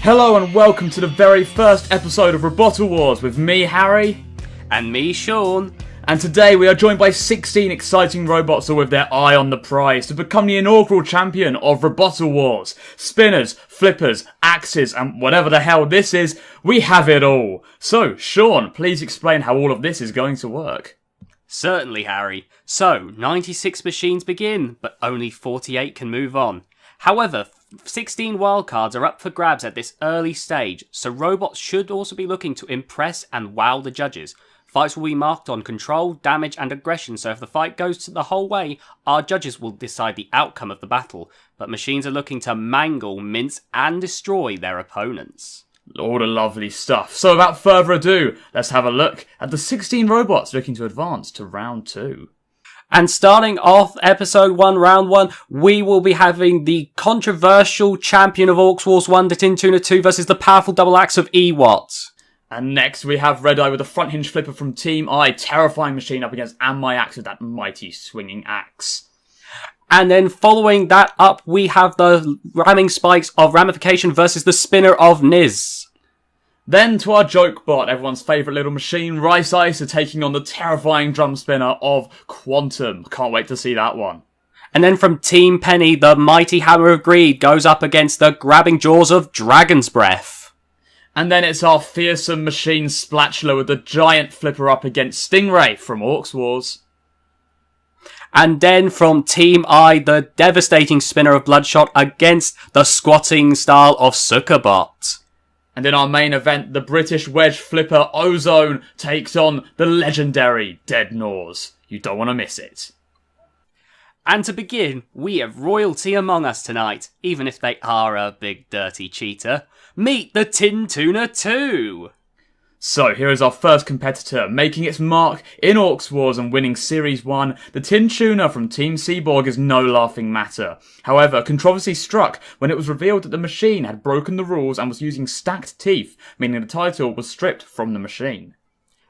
Hello and welcome to the very first episode of Robottal Wars with me, Harry. And me, Sean. And today we are joined by 16 exciting robots all with their eye on the prize to become the inaugural champion of Robottal Wars. Spinners, flippers, axes, and whatever the hell this is, we have it all. So, Sean, please explain how all of this is going to work. Certainly, Harry. So, 96 machines begin, but only 48 can move on. However, 16 wildcards are up for grabs at this early stage, so robots should also be looking to impress and wow the judges. Fights will be marked on control, damage and aggression, so if the fight goes the whole way, our judges will decide the outcome of the battle, but machines are looking to mangle, mince and destroy their opponents. All the lovely stuff. So without further ado, let's have a look at the 16 robots looking to advance to round 2. And starting off episode 1, round 1, we will be having the controversial champion of Orcs Wars 1, the Tin Tuna 2 versus the powerful double axe of Ewat. And next we have Red Eye with a front hinge flipper from Team I, terrifying machine up against And My Axe with that mighty swinging axe. And then following that up, we have the ramming spikes of Ramification versus the spinner of Niz. Then to our joke bot, everyone's favourite little machine, Rice Ice, are taking on the terrifying drum spinner of Quantum. Can't wait to see that one. And then from Team Penny, the mighty Hammer of Greed goes up against the grabbing jaws of Dragon's Breath. And then it's our fearsome machine Splatula with the giant flipper up against Stingray from Orcs Wars. And then from Team I, the devastating spinner of Bloodshot against the squatting style of Sukkabot. And in our main event, the British wedge flipper Ozone takes on the legendary Dead Nors. You don't want to miss it. And to begin, we have royalty among us tonight, even if they are a big dirty cheater. Meet the Tin Tuna 2! So, here is our first competitor, making its mark in Orcs Wars and winning Series 1. The Tin Tuna from Team Seaborg is no laughing matter. However, controversy struck when it was revealed that the machine had broken the rules and was using stacked teeth, meaning the title was stripped from the machine.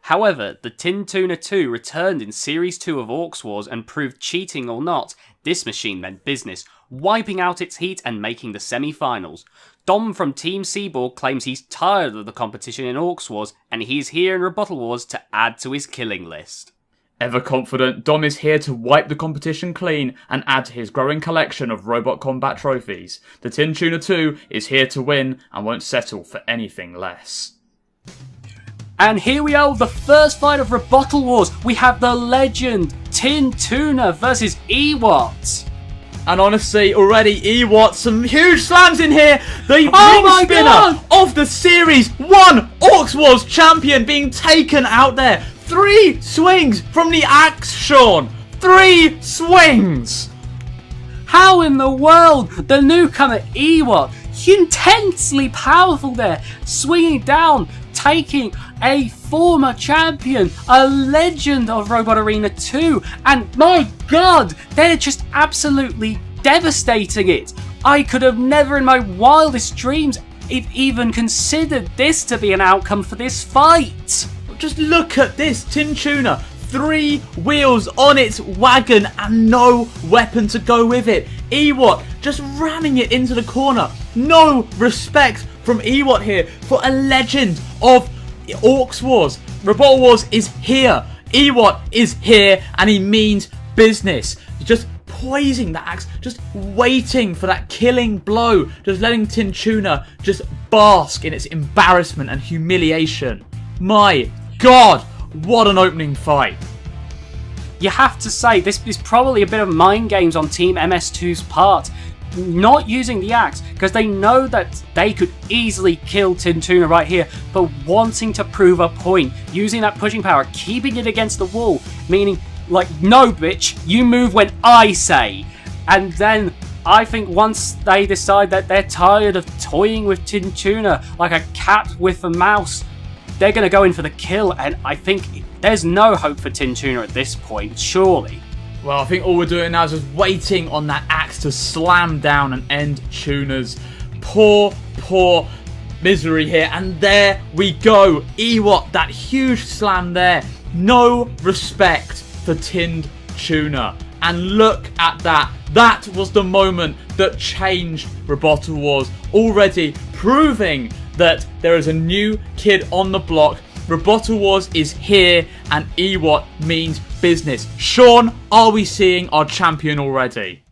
However, the Tin Tuna 2 returned in Series 2 of Orcs Wars and proved cheating or not, this machine meant business, wiping out its heat and making the semi-finals. Dom from Team Seaborg claims he's tired of the competition in Orcs Wars and he's here in Robottal Wars to add to his killing list. Ever confident, Dom is here to wipe the competition clean and add to his growing collection of robot combat trophies. The Tin Tuna 2 is here to win and won't settle for anything less. And here we are with the first fight of Robottal Wars. We have the legend Tin Tuna versus Ewat. And honestly, already Ewat, some huge slams in here. The ring spinner of the Series 1 Orcs Wars champion being taken out there. 3 swings from the axe, Sean. 3 swings. How in the world? The newcomer Ewat, intensely powerful there, swinging down, taking a former champion, a legend of Robot Arena 2, and my god, they're just absolutely devastating it. I could have never in my wildest dreams even considered this to be an outcome for this fight. Just look at this Tin Tuna. 3 wheels on its wagon and no weapon to go with it. Ewat just ramming it into the corner. No respect from Ewat here for a legend of Orcs Wars. Robottal Wars is here. Ewat is here and he means business. He's just poising that axe, just waiting for that killing blow, just letting Tin Tuna just bask in its embarrassment and humiliation. My god, what an opening fight. You have to say, this is probably a bit of mind games on Team MS2's part. Not using the axe, because they know that they could easily kill Tin Tuna right here, but wanting to prove a point, using that pushing power, keeping it against the wall, meaning, like, no bitch, you move when I say. And then, I think once they decide that they're tired of toying with Tin Tuna like a cat with a mouse, they're going to go in for the kill, and I think there's no hope for Tin Tuna at this point, surely. Well, I think all we're doing now is just waiting on that axe to slam down and end Tuna's poor misery here. And there we go. Ewat, that huge slam there. No respect for Tinned Tuna. And look at that. That was the moment that changed Robottal Wars. Already proving that there is a new kid on the block. Robottal Wars is here, and Ewot means business. Sean, are we seeing our champion already?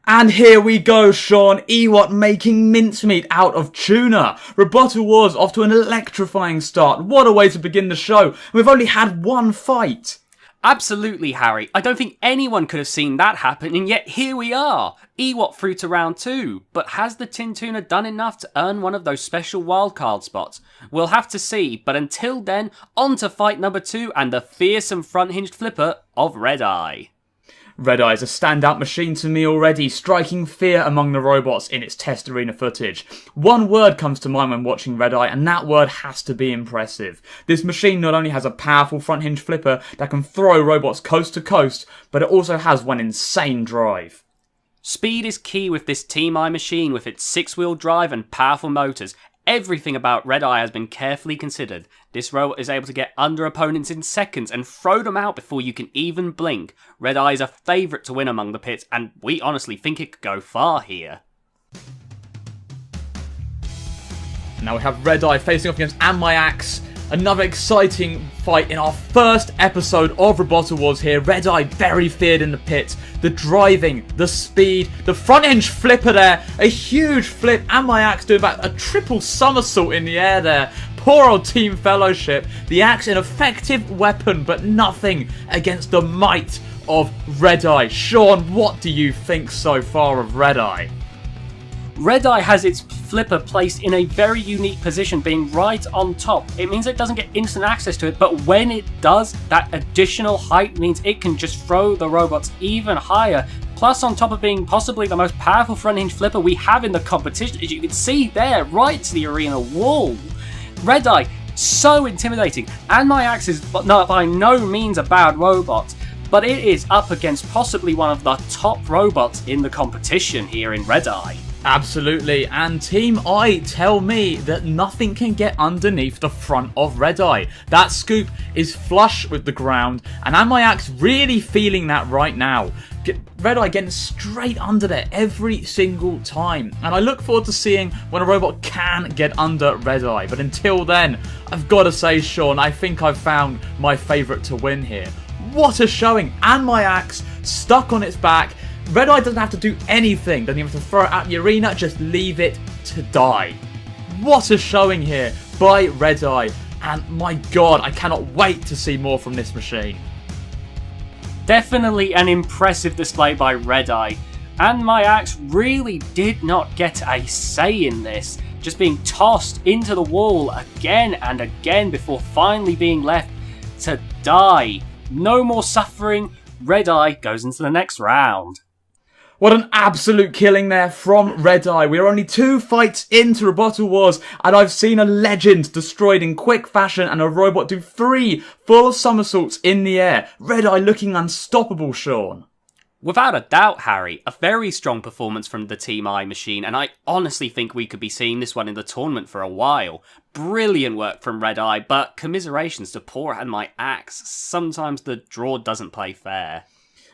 And here we go, Sean. Ewot making mincemeat out of tuna. Robottal Wars off to an electrifying start. What a way to begin the show. We've only had one fight. Absolutely, Harry. I don't think anyone could have seen that happen, and yet here we are. Ewot through to round 2, but has the Tin Tuna done enough to earn one of those special wildcard spots? We'll have to see, but until then, on to fight number 2 and the fearsome front-hinged flipper of Red Eye. Red Eye is a standout machine to me already, striking fear among the robots in its test arena footage. One word comes to mind when watching Red Eye, and that word has to be impressive. This machine not only has a powerful front hinge flipper that can throw robots coast to coast, but it also has one insane drive. Speed is key with this Team Eye machine with its 6-wheel drive and powerful motors. Everything about Red Eye has been carefully considered. This robot is able to get under opponents in seconds and throw them out before you can even blink. Red Eye is a favourite to win among the pits, and we honestly think it could go far here. Now we have Red Eye facing off against And My Axe. Another exciting fight in our first episode of Robottal Wars here. Red Eye very feared in the pit. The driving, the speed, the front hinge flipper there. A huge flip. And My Axe doing about a triple somersault in the air there. Poor old Team Fellowship. The axe an effective weapon, but nothing against the might of Red Eye. Sean, what do you think so far of Red Eye? Red Eye has its flipper placed in a very unique position, being right on top. It means it doesn't get instant access to it, but when it does, that additional height means it can just throw the robots even higher. Plus, on top of being possibly the most powerful front hinge flipper we have in the competition, as you can see there, right to the arena wall. Red Eye, so intimidating, and My Axe is by no means a bad robot, but it is up against possibly one of the top robots in the competition here in Red Eye. Absolutely, and Team I tell me that nothing can get underneath the front of Red Eye. That scoop is flush with the ground, and Am I Axe really feeling that right now? Red Eye getting straight under there every single time, and I look forward to seeing when a robot can get under Red Eye, but until then, I've got to say, Sean, I think I've found my favourite to win here. What a showing, and My Axe stuck on its back. Red Eye doesn't have to do anything, doesn't even have to throw it at the arena, just leave it to die. What a showing here by Red Eye, and my god, I cannot wait to see more from this machine. Definitely an impressive display by Red Eye, and My Axe really did not get a say in this, just being tossed into the wall again and again before finally being left to die. No more suffering, Red Eye goes into the next round. What an absolute killing there from Red Eye. We are only 2 fights into Robottal Wars, and I've seen a legend destroyed in quick fashion and a robot do 3 full somersaults in the air. Red Eye looking unstoppable, Sean. Without a doubt, Harry, a very strong performance from the Team Eye machine, and I honestly think we could be seeing this one in the tournament for a while. Brilliant work from Red Eye, but commiserations to poor And My Axe. Sometimes the draw doesn't play fair.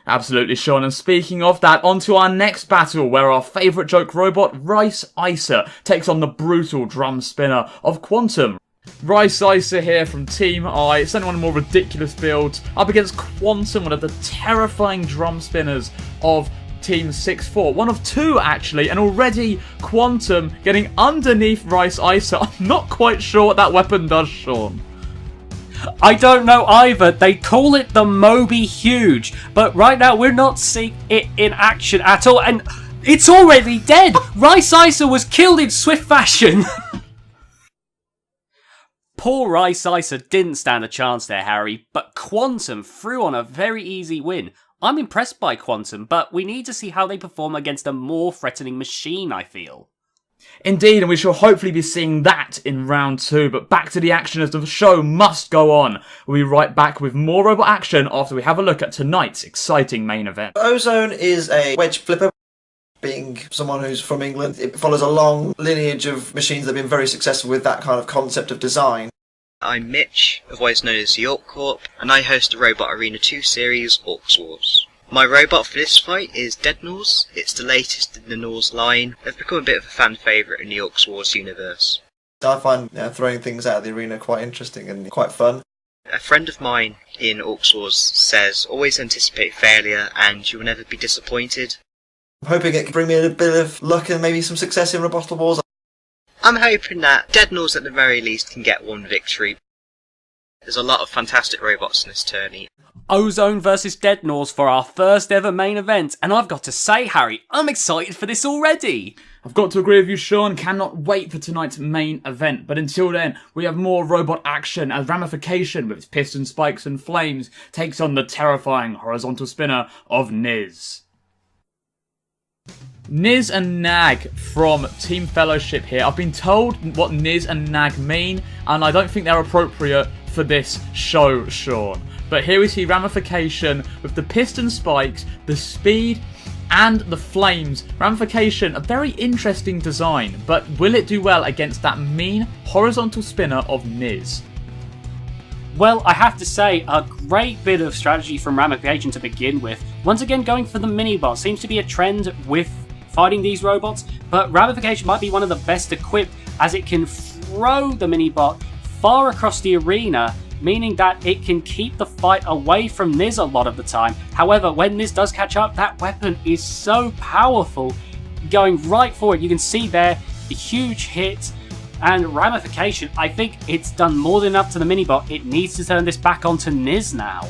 Absolutely, Sean. And speaking of that, on to our next battle, where our favourite joke robot, Rice Icer, takes on the brutal drum spinner of Quantum. Rice Icer here from Team I, certainly one of the more ridiculous builds, up against Quantum, one of the terrifying drum spinners of Team 6-4. One of 2, actually, and already Quantum getting underneath Rice Icer. I'm not quite sure what that weapon does, Sean. I don't know either. They call it the Moby Huge, but right now we're not seeing it in action at all, and it's already dead. Rice Icer was killed in swift fashion. Poor Rice Icer didn't stand a chance there, Harry, but Quantum threw on a very easy win. I'm impressed by Quantum, but we need to see how they perform against a more threatening machine, I feel. Indeed, and we shall hopefully be seeing that in round 2, but back to the action as the show must go on. We'll be right back with more robot action after we have a look at tonight's exciting main event. Ozone is a wedge flipper. Being someone who's from England, it follows a long lineage of machines that have been very successful with that kind of concept of design. I'm Mitch, otherwise known as the Orc Corp, and I host the Robot Arena 2 series, Orcs Wars. My robot for this fight is Deadnors. It's the latest in the Nors line. They've become a bit of a fan favourite in the Orcs Wars universe. I find throwing things out of the arena quite interesting and quite fun. A friend of mine in Orcs Wars says, always anticipate failure and you will never be disappointed. I'm hoping it can bring me a bit of luck and maybe some success in Robottal Wars. I'm hoping that Deadnors at the very least can get one victory. There's a lot of fantastic robots in this tourney. Ozone versus Deadnors for our first ever main event, and I've got to say, Harry, I'm excited for this already. I've got to agree with you, Sean. Cannot wait for tonight's main event. But until then, we have more robot action as Ramification, with its piston spikes and flames, takes on the terrifying horizontal spinner of Niz. Niz and Nag from Team Fellowship here. I've been told what Niz and Nag mean, and I don't think they're appropriate for this show, Sean. But here we see Ramification with the piston spikes, the speed, and the flames. Ramification, a very interesting design, but will it do well against that mean horizontal spinner of Niz? Well, I have to say, a great bit of strategy from Ramification to begin with. Once again, going for the mini-bot seems to be a trend with fighting these robots, but Ramification might be one of the best equipped as it can throw the mini-bot far across the arena, meaning that it can keep the fight away from Niz a lot of the time. However, when Niz does catch up, that weapon is so powerful. Going right for it, you can see there the huge hit, and Ramification, I think it's done more than enough to the mini-bot. It needs to turn this back onto Niz now.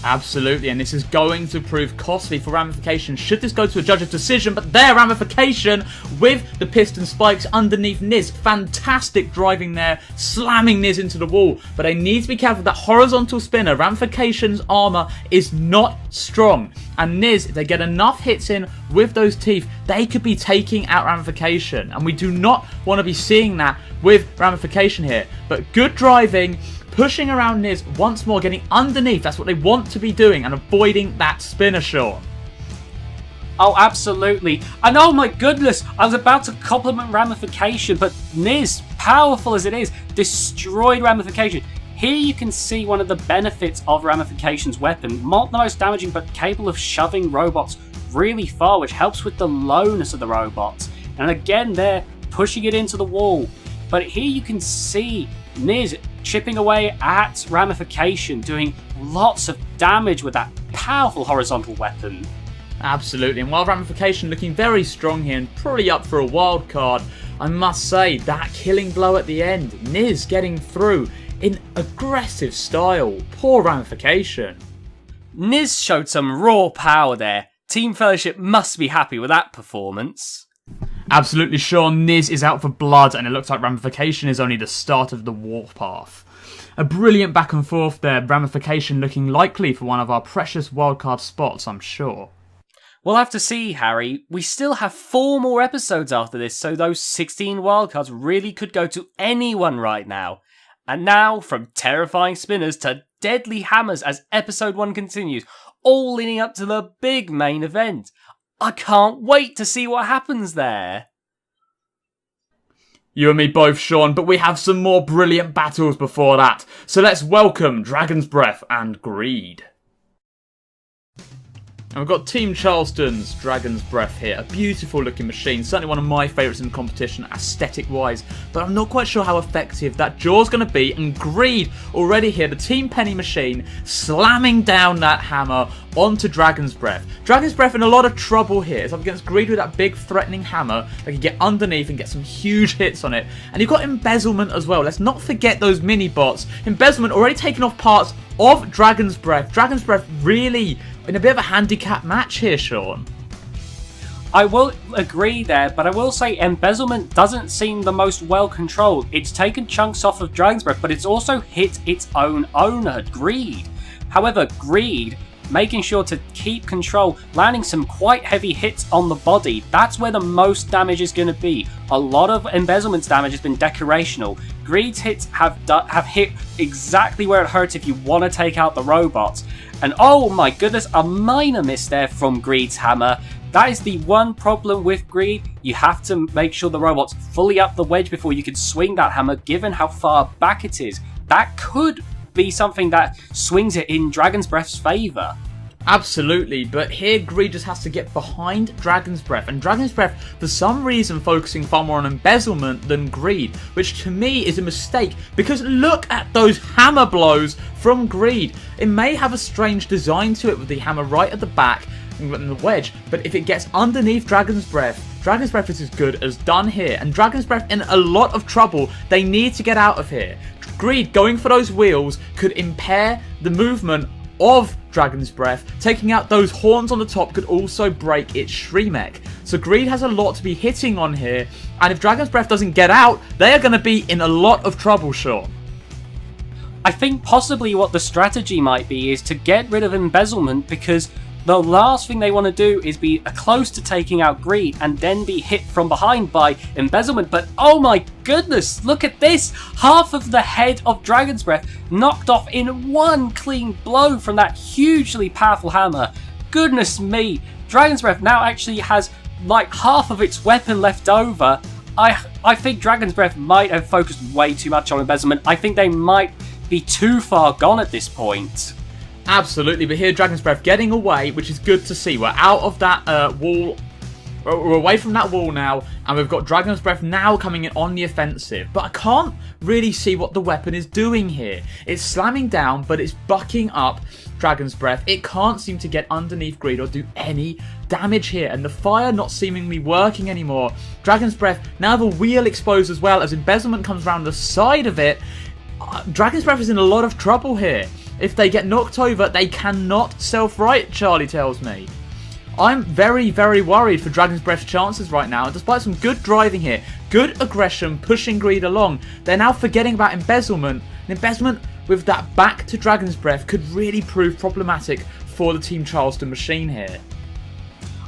Absolutely, and this is going to prove costly for Ramification should this go to a judge's decision, but there, Ramification with the piston spikes underneath Niz. Fantastic driving there, slamming Niz into the wall, but they need to be careful. That horizontal spinner, Ramification's armour is not strong, and Niz, if they get enough hits in with those teeth, they could be taking out Ramification, and we do not want to be seeing that with Ramification here. But good driving, pushing around Niz once more, getting underneath. That's what they want to be doing, and avoiding that spinner, Sean. Oh, absolutely. And oh my goodness, I was about to compliment Ramification, but Niz, powerful as it is, destroyed Ramification. Here you can see one of the benefits of Ramification's weapon. Not the most damaging, but capable of shoving robots really far, which helps with the lowness of the robots. And again, they're pushing it into the wall. But here you can see Niz chipping away at Ramification, doing lots of damage with that powerful horizontal weapon. Absolutely, and while Ramification looking very strong here and probably up for a wild card, I must say that killing blow at the end, Niz getting through in aggressive style. Poor Ramification. Niz showed some raw power there. Team Fellowship must be happy with that performance. Absolutely, Sean. Niz is out for blood, and it looks like Ramification is only the start of the warpath. A brilliant back and forth there. Ramification looking likely for one of our precious wildcard spots, I'm sure. We'll have to see, Harry. We still have 4 more episodes after this, so those 16 wildcards really could go to anyone right now. And now, from terrifying spinners to deadly hammers as episode 1 continues, all leading up to the big main event. I can't wait to see what happens there. You and me both, Sean, but we have some more brilliant battles before that. So let's welcome Dragon's Breath and Greed. And we've got Team Charleston's Dragon's Breath here. A beautiful looking machine. Certainly one of my favourites in the competition, aesthetic wise. But I'm not quite sure how effective that jaw's going to be. And Greed already here. The Team Penny machine slamming down that hammer onto Dragon's Breath. Dragon's Breath in a lot of trouble here. It's up against Greed with that big threatening hammer. They can get underneath and get some huge hits on it. And you've got Embezzlement as well. Let's not forget those mini bots. Embezzlement already taking off parts of Dragon's Breath. Dragon's Breath really in a bit of a handicap match here, Sean. I will agree there, but I will say Embezzlement doesn't seem the most well controlled. It's taken chunks off of Dragon's Breath, but it's also hit its own owner, Greed. However, Greed, making sure to keep control, landing some quite heavy hits on the body. That's where the most damage is going to be. A lot of Embezzlement's damage has been decorational. Greed's hits have hit exactly where it hurts if you want to take out the robots. And oh my goodness, a minor miss there from Greed's hammer. That is the one problem with Greed. You have to make sure the robot's fully up the wedge before you can swing that hammer, given how far back it is. That could be something that swings it in Dragon's Breath's favour. Absolutely, but here Greed just has to get behind Dragon's Breath, and Dragon's Breath, for some reason, focusing far more on embezzlement than Greed, which to me is a mistake, because look at those hammer blows from Greed. It may have a strange design to it with the hammer right at the back and the wedge, but if it gets underneath Dragon's Breath is as good as done here, and Dragon's Breath in a lot of trouble. They need to get out of here. Greed going for those wheels could impair the movement of Dragon's Breath. Taking out those horns on the top could also break its Shremek. So Greed has a lot to be hitting on here, and if Dragon's Breath doesn't get out, they are going to be in a lot of trouble, Sean. I think possibly what the strategy might be is to get rid of embezzlement, because the last thing they want to do is be close to taking out Greed and then be hit from behind by embezzlement. But oh my goodness, look at this! Half of the head of Dragon's Breath knocked off in one clean blow from that hugely powerful hammer. Goodness me, Dragon's Breath now actually has like half of its weapon left over. I think Dragon's Breath might have focused way too much on embezzlement. I think they might be too far gone at this point. Absolutely, but here Dragon's Breath getting away, which is good to see. We're out of that wall. We're away from that wall now, and we've got Dragon's Breath now coming in on the offensive. But I can't really see what the weapon is doing here. It's slamming down, but it's bucking up Dragon's Breath. It can't seem to get underneath Greed or do any damage here, and the fire not seemingly working anymore. Dragon's Breath now the wheel exposed as well as embezzlement comes around the side of it. Dragon's Breath is in a lot of trouble here. If they get knocked over, they cannot self-right, Charlie tells me. I'm very, very worried for Dragon's Breath's chances right now. And despite some good driving here, good aggression, pushing Greed along, they're now forgetting about embezzlement. And embezzlement with that back to Dragon's Breath could really prove problematic for the Team Charleston machine here.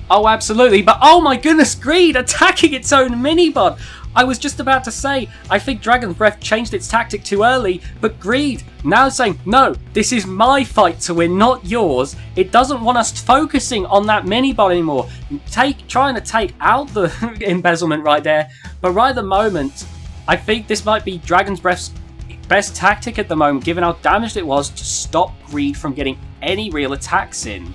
Oh, absolutely. But oh my goodness, Greed attacking its own minibot. I was just about to say, I think Dragon's Breath changed its tactic too early, but Greed now saying, no, this is my fight to win, not yours. It doesn't want us focusing on that minibot anymore. Trying to take out the embezzlement right there, but right at the moment, I think this might be Dragon's Breath's best tactic at the moment, given how damaged it was, to stop Greed from getting any real attacks in.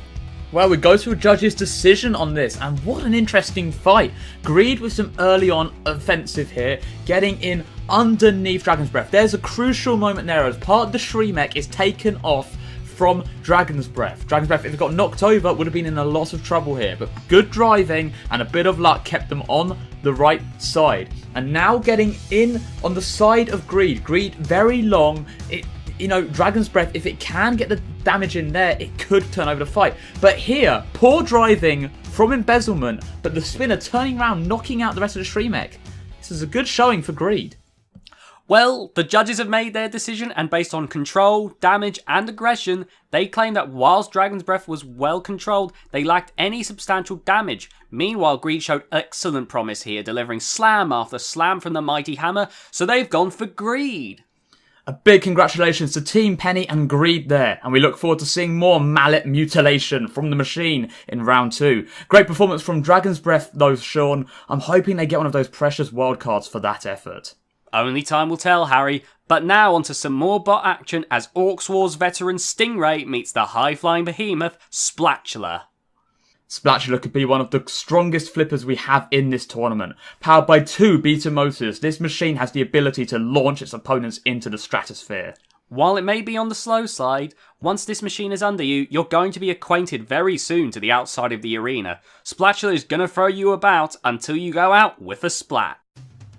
Well, we go to a judge's decision on this, and what an interesting fight. Greed with some early on offensive here, getting in underneath Dragon's Breath. There's a crucial moment there as part of the Shremek is taken off from Dragon's Breath. Dragon's Breath, if it got knocked over, would have been in a lot of trouble here, but good driving and a bit of luck kept them on the right side. And now getting in on the side of Greed. Greed very long. Dragon's Breath, if it can get the damage in there, it could turn over the fight. But here, poor driving from embezzlement, but the spinner turning around, knocking out the rest of the Shremek. This is a good showing for Greed. Well, the judges have made their decision, and based on control, damage, and aggression, they claim that whilst Dragon's Breath was well controlled, they lacked any substantial damage. Meanwhile, Greed showed excellent promise here, delivering slam after slam from the mighty hammer, so they've gone for Greed. A big congratulations to Team Penny and Greed there, and we look forward to seeing more mallet mutilation from the machine in round 2. Great performance from Dragon's Breath though, Sean. I'm hoping they get one of those precious wildcards for that effort. Only time will tell, Harry. But now onto some more bot action as Orcs Wars veteran Stingray meets the high-flying behemoth Splatula. Splatula could be one of the strongest flippers we have in this tournament. Powered by 2 beta motors, this machine has the ability to launch its opponents into the stratosphere. While it may be on the slow side, once this machine is under you, you're going to be acquainted very soon to the outside of the arena. Splatula is going to throw you about until you go out with a splat.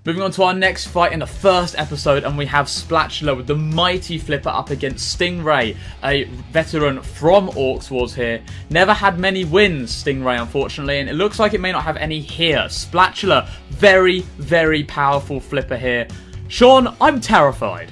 Moving on to our next fight in the first episode, and we have Splatula with the mighty flipper up against Stingray, a veteran from Orcs Wars here. Never had many wins, Stingray, unfortunately, and it looks like it may not have any here. Splatula, very, very powerful flipper here. Sean, I'm terrified.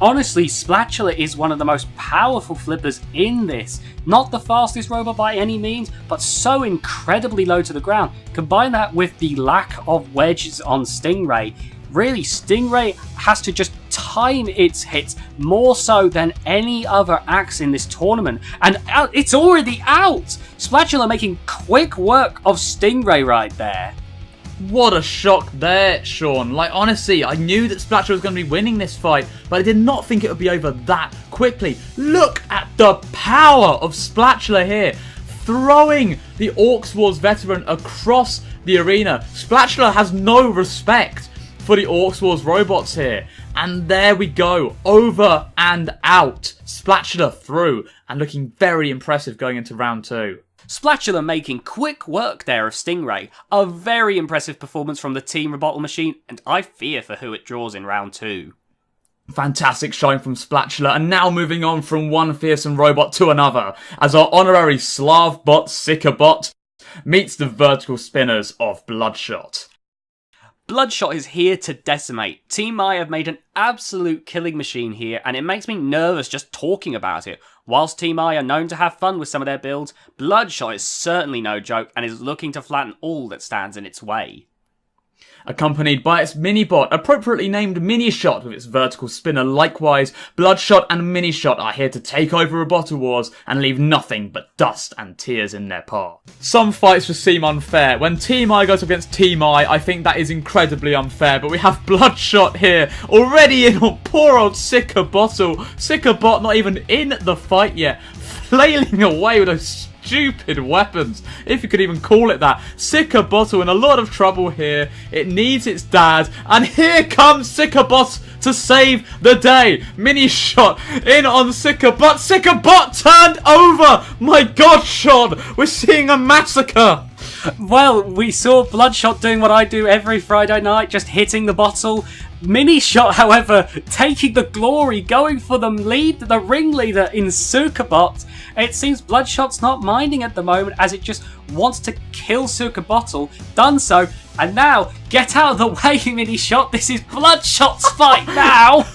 Honestly, Splatula is one of the most powerful flippers in this. Not the fastest robot by any means, but so incredibly low to the ground. Combine that with the lack of wedges on Stingray. Really, Stingray has to just time its hits more so than any other axe in this tournament. And it's already out! Splatula making quick work of Stingray right there. What a shock there, Sean. Like, honestly, I knew that Splatula was going to be winning this fight, but I did not think it would be over that quickly. Look at the power of Splatula here, throwing the Orcs Wars veteran across the arena. Splatula has no respect for the Orcs Wars robots here. And there we go, over and out. Splatula through, and looking very impressive going into round 2. Splatula making quick work there of Stingray. A very impressive performance from the Team Robottal machine, and I fear for who it draws in round 2. Fantastic showing from Splatula, and now moving on from one fearsome robot to another, as our honorary Slav bot, Sickerbot, meets the vertical spinners of Bloodshot. Bloodshot is here to decimate. Team I have made an absolute killing machine here, and it makes me nervous just talking about it. Whilst Team I are known to have fun with some of their builds, Bloodshot is certainly no joke and is looking to flatten all that stands in its way. Accompanied by its mini-bot, appropriately named Mini-Shot with its vertical spinner. Likewise, Bloodshot and Mini-Shot are here to take over Robottal Wars and leave nothing but dust and tears in their path. Some fights just seem unfair. When Team I goes up against Team I think that is incredibly unfair, but we have Bloodshot here, already in on poor old Sickerbot not even in the fight yet, flailing away with those stupid weapons, if you could even call it that. Sickerbot in a lot of trouble here. It needs its dad, and here comes Sickerbot to save the day. Mini-Shot in on Sickerbot. Sickerbot turned over! My god, Sean, we're seeing a massacre! Well, we saw Bloodshot doing what I do every Friday night, just hitting the bottle. Mini-Shot, however, taking the glory, going for the ringleader in Sickerbot. It seems Bloodshot's not minding at the moment, as it just wants to kill Sickerbot. Done so, and now, get out of the way, Mini-Shot. This is Bloodshot's fight now!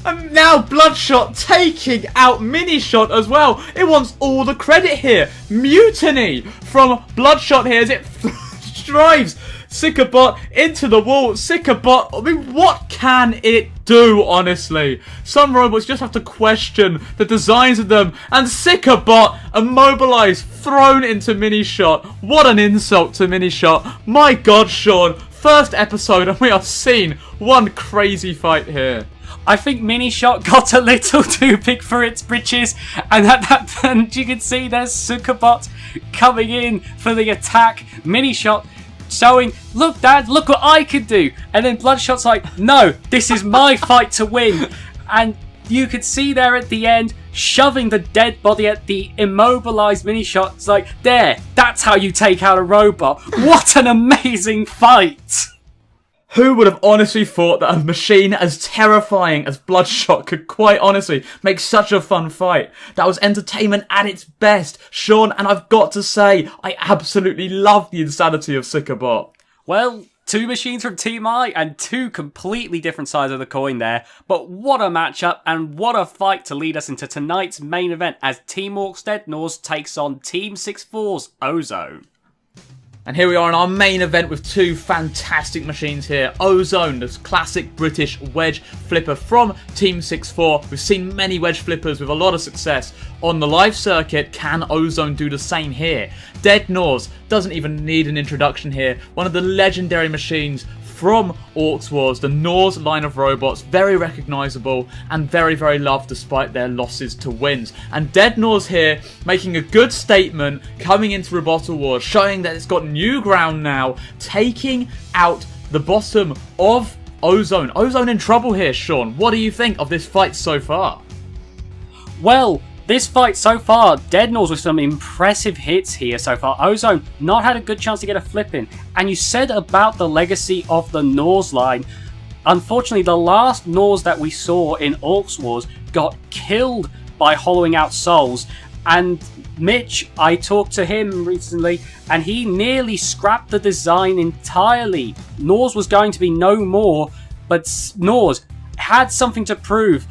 And now Bloodshot taking out Mini-Shot as well. It wants all the credit here. Mutiny from Bloodshot here as it drives Sickerbot into the wall. Sickerbot, I mean, what can it do, honestly? Some robots just have to question the designs of them. And Sickerbot, immobilized, thrown into Mini-Shot. What an insult to Mini-Shot. My god, Sean. First episode and we are seeing one crazy fight here. I think Mini-Shot got a little too big for its britches, and and you can see there's Sickerbot coming in for the attack. Mini-Shot showing, look dad, look what I can do, and then Bloodshot's like, no, this is my fight to win. And you could see there at the end, shoving the dead body at the immobilized Mini-Shot. It's like, there, that's how you take out a robot. What an amazing fight! Who would have honestly thought that a machine as terrifying as Bloodshot could quite honestly make such a fun fight? That was entertainment at its best, Sean, and I've got to say, I absolutely love the insanity of Sickerbot. Well, two machines from Team I and two completely different sides of the coin there, but what a matchup and what a fight to lead us into tonight's main event as Team Orcs Deadnors takes on Team 6-4's Ozone. And here we are in our main event with two fantastic machines here. Ozone, this classic British wedge flipper from Team 6-4. We've seen many wedge flippers with a lot of success on the live circuit. Can Ozone do the same here? Deadnors doesn't even need an introduction here. One of the legendary machines from Orcs Wars, the Norse line of robots, very recognisable and very, very loved despite their losses to wins. And Deadnors here making a good statement coming into Robottal Wars, showing that it's got new ground now, taking out the bottom of Ozone. Ozone in trouble here, Sean. What do you think of this fight so far? Well, this fight so far, Deadnors with some impressive hits here so far. Ozone not had a good chance to get a flip in. And you said about the legacy of the Norse line. Unfortunately, the last Norse that we saw in Orcs Wars got killed by hollowing out souls. And Mitch, I talked to him recently, and he nearly scrapped the design entirely. Norse was going to be no more, but Norse had something to prove.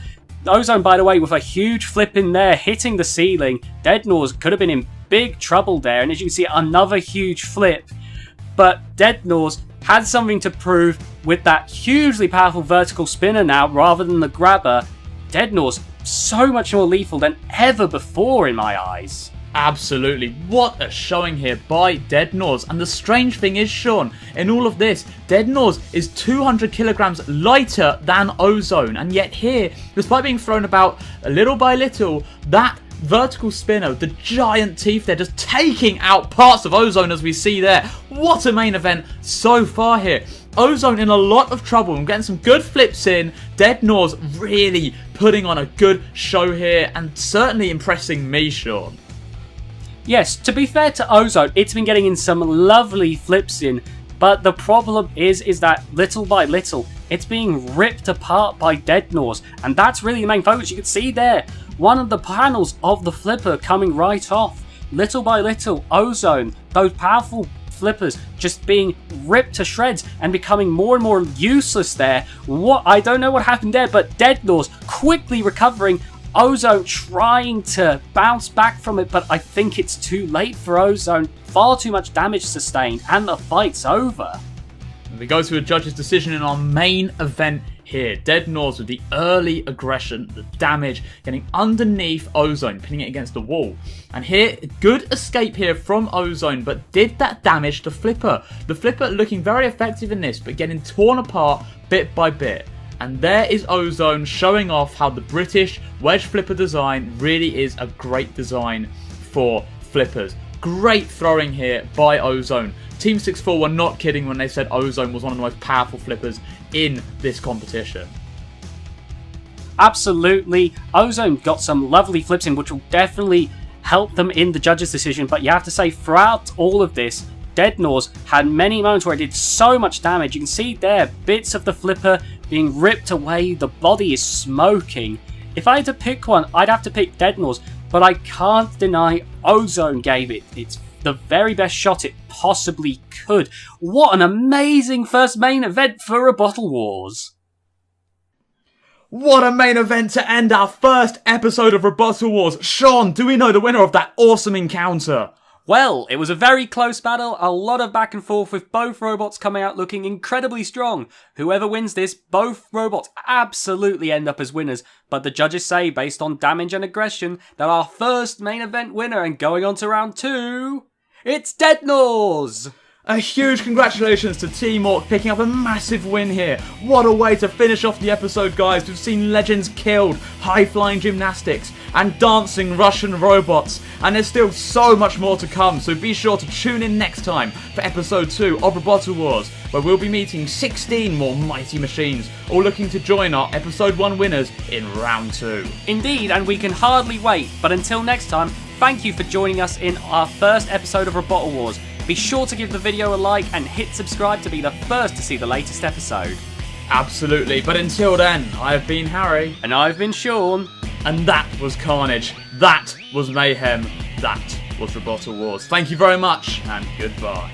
Ozone, by the way, with a huge flip in there, hitting the ceiling. Deadnors could have been in big trouble there, and as you can see, another huge flip. But Deadnors had something to prove with that hugely powerful vertical spinner now, rather than the grabber. Deadnors so much more lethal than ever before in my eyes. Absolutely. What a showing here by Deadnors. And the strange thing is, Sean, in all of this, Deadnors is 200 kilograms lighter than Ozone. And yet here, despite being thrown about little by little, that vertical spinner, the giant teeth there, just taking out parts of Ozone as we see there. What a main event so far here. Ozone in a lot of trouble and getting some good flips in. Deadnors really putting on a good show here and certainly impressing me, Sean. Yes, to be fair to Ozone, it's been getting in some lovely flips in, but the problem is that little by little, it's being ripped apart by Deadnors, and that's really the main focus. You can see there, one of the panels of the flipper coming right off. Little by little, Ozone, those powerful flippers just being ripped to shreds and becoming more and more useless there. I don't know what happened there, but Deadnors quickly recovering. Ozone trying to bounce back from it, but I think it's too late for Ozone. Far too much damage sustained, and the fight's over. We go to a judge's decision in our main event here. Deadnors with the early aggression, the damage, getting underneath Ozone, pinning it against the wall. And here, good escape here from Ozone, but did that damage to Flipper. The Flipper looking very effective in this, but getting torn apart bit by bit. And there is Ozone showing off how the British wedge flipper design really is a great design for flippers. Great throwing here by Ozone. Team 6-4 were not kidding when they said Ozone was one of the most powerful flippers in this competition. Absolutely. Ozone got some lovely flips in, which will definitely help them in the judges' decision. But you have to say, throughout all of this, Deadnors had many moments where it did so much damage. You can see there, bits of the flipper being ripped away, the body is smoking. If I had to pick one, I'd have to pick Deadnors, but I can't deny Ozone gave it its the very best shot it possibly could. What an amazing first main event for Robottal Wars. What a main event to end our first episode of Robottal Wars. Sean, do we know the winner of that awesome encounter? Well, it was a very close battle, a lot of back and forth with both robots coming out looking incredibly strong. Whoever wins this, both robots absolutely end up as winners, but the judges say, based on damage and aggression, that our first main event winner and going on to round 2, it's Deadnors! A huge congratulations to Team Orc picking up a massive win here. What a way to finish off the episode, guys. We've seen legends killed, high-flying gymnastics, and dancing Russian robots. And there's still so much more to come, so be sure to tune in next time for episode 2 of Robottal Wars, where we'll be meeting 16 more mighty machines, all looking to join our episode 1 winners in round 2. Indeed, and we can hardly wait. But until next time, thank you for joining us in our first episode of Robottal Wars. Be sure to give the video a like and hit subscribe to be the first to see the latest episode. Absolutely, but until then, I've been Harry. And I've been Sean. And that was Carnage. That was Mayhem. That was Robottal Wars. Thank you very much, and goodbye.